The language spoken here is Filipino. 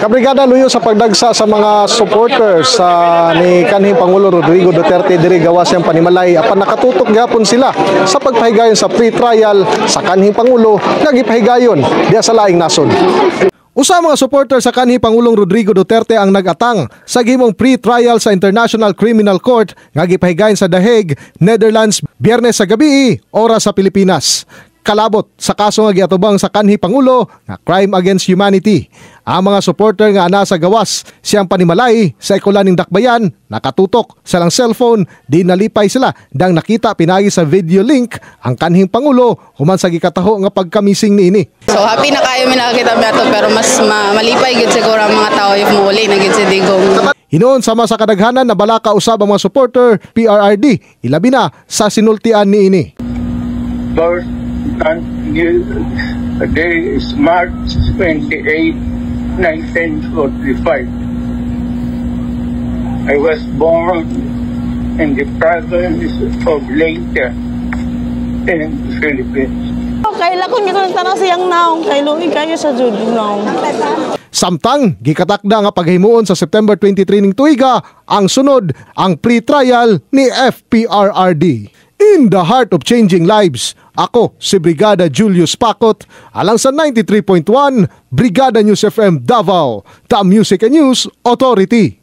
Kabrigada luyo sa pagdagsa sa mga supporters ni kanhing Pangulo Rodrigo Duterte diri gawas yang panimalay apan nakatutok gyapon sila sa pagpahigayon sa pre-trial sa kanhing Pangulo nga gipahigayon diha sa laing nasod. Usa mga supporter sa kanhi Pangulong Rodrigo Duterte ang nagatang sa gihimong pre-trial sa International Criminal Court nga gipahigayon sa The Hague, Netherlands, Biyernes sa gabi, oras sa Pilipinas. Kalabot sa kaso nga giatubang sa kanhi Pangulo nga crime against humanity. Ang mga supporter nga ana sa gawas siyang panimalay sa ikulaning dakbayan nakatutok sa lang cellphone di nalipay sila dang nakita pinagi sa video link ang kanhing Pangulo human sa gikataho nga pagkamising niini. So happy na kayo mi nakakita mi ato pero mas malipay gid siguro ang mga tao if muuli na gid si Digong. Hinuon sama sa kadaghanan na balaka usab ang mga supporter PRRD ilabi na sa sinultian niini. The day is March 28, 1945. I was born in the province of Leyte in the Philippines. Kaila ko nito tanong siyang naong kailuwi kayo sa Judy naong. Samtang gikatakda nga paghimuon sa September 23 ning tuiga ang sunod ang pre-trial ni FPRRD. In the heart of changing lives, ako si Brigada Julius Pacot, alang sa 93.1 Brigada News FM Davao, the Music and News Authority.